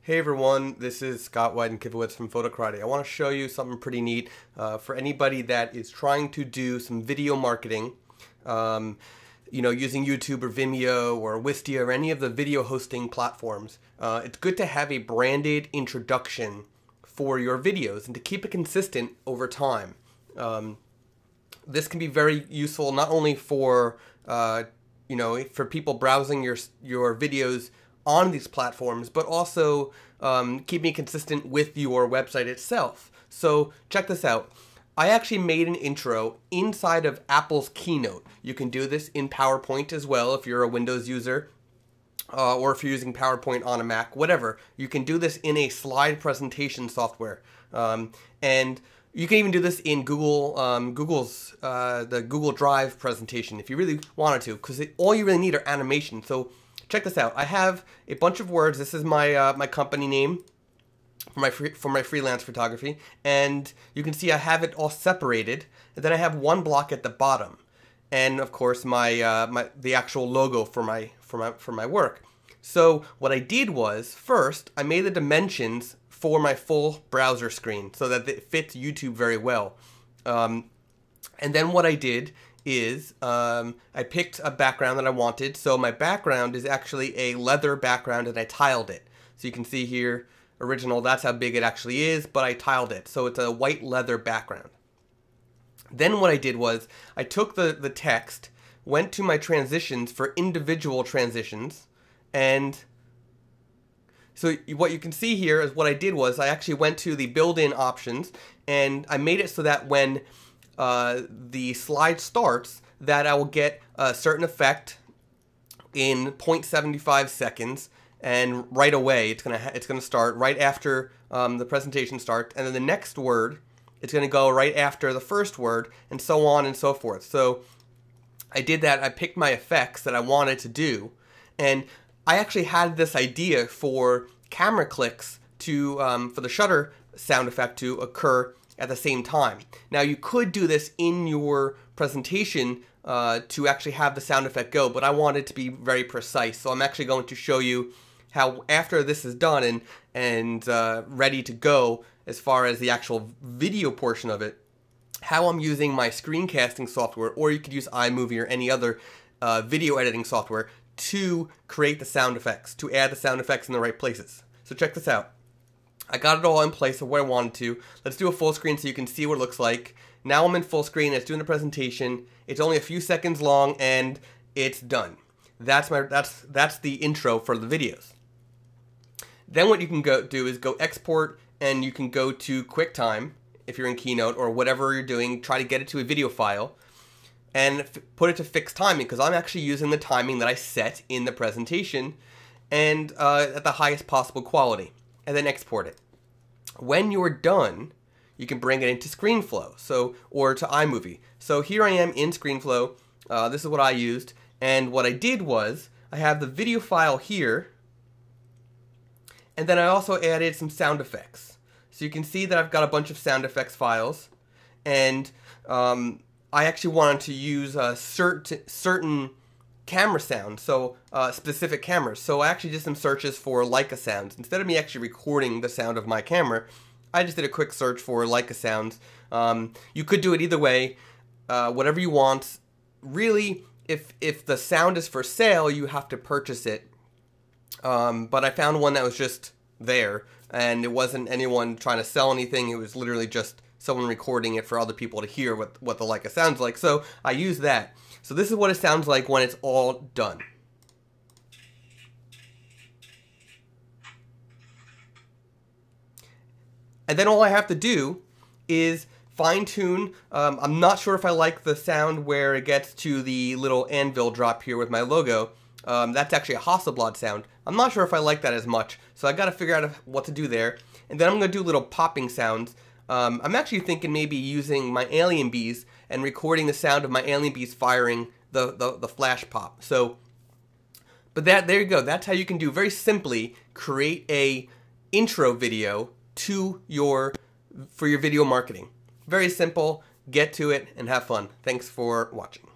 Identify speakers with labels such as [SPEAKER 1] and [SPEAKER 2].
[SPEAKER 1] Hey everyone, this is Scott Weidenkivowitz from Photo Karate. I want to show you something pretty neat for anybody that is trying to do some video marketing, using YouTube or Vimeo or Wistia or any of the video hosting platforms. It's good to have a branded introduction for your videos and to keep it consistent over time. This can be very useful not only for for people browsing your videos on these platforms, but also keeping it consistent with your website itself. So check this out. I actually made an intro inside of Apple's Keynote. You can do this in PowerPoint as well if you're a Windows user, or if you're using PowerPoint on a Mac, whatever. You can do this in a slide presentation software. And you can even do this in Google's the Google Drive presentation if you really wanted to, because all you really need are animations. So check this out. I have a bunch of words. This is my my company name for my freelance photography, and you can see I have it all separated. And then I have one block at the bottom, and of course the actual logo for my work. So what I did was, first I made the dimensions for my full browser screen so that it fits YouTube very well. And then what I did is I picked a background that I wanted. So my background is actually a leather background, and I tiled it. So you can see here, original, that's how big it actually is, but I tiled it. So it's a white leather background. Then what I did was I took the text, went to my transitions for individual transitions, and so what you can see here is what I did was I actually went to the built-in options, and I made it so that when the slide starts, that I will get a certain effect in 0.75 seconds, and right away it's gonna start right after the presentation starts, and then the next word, it's gonna go right after the first word, and so on and so forth. So I did that. I picked my effects that I wanted to do, and I actually had this idea for camera clicks to for the shutter sound effect to occur at the same time. Now you could do this in your presentation to actually have the sound effect go, but I want it to be very precise. So I'm actually going to show you how, after this is done and ready to go as far as the actual video portion of it, how I'm using my screencasting software, or you could use iMovie or any other video editing software to create the sound effects, to add the sound effects in the right places. So check this out. I got it all in place of where I wanted to. Let's do a full screen so you can see what it looks like. Now I'm in full screen. It's doing the presentation. It's only a few seconds long, and it's done. That's the intro for the videos. Then what you can do is go export, and you can go to QuickTime if you're in Keynote or whatever you're doing. Try to get it to a video file and put it to fixed timing, because I'm actually using the timing that I set in the presentation, and at the highest possible quality, and then export it. When you're done, you can bring it into ScreenFlow, or to iMovie. So here I am in ScreenFlow. This is what I used, and what I did was I have the video file here, and then I also added some sound effects. So you can see that I've got a bunch of sound effects files, and I actually wanted to use certain camera sounds, so specific cameras. So I actually did some searches for Leica sounds. Instead of me actually recording the sound of my camera, I just did a quick search for Leica sounds. You could do it either way, whatever you want. Really, if the sound is for sale, you have to purchase it. But I found one that was just there, and it wasn't anyone trying to sell anything. It was literally just someone recording it for other people to hear what the Leica sounds like. So I use that. So this is what it sounds like when it's all done. And then all I have to do is fine tune. I'm not sure if I like the sound where it gets to the little anvil drop here with my logo. That's actually a Hasselblad sound. I'm not sure if I like that as much, so I got to figure out what to do there. And then I'm going to do little popping sounds. I'm actually thinking maybe using my alien bees and recording the sound of my alien bees firing the flash pop. So, but there you go. That's how you can do, very simply, create a intro video for your video marketing. Very simple. Get to it and have fun. Thanks for watching.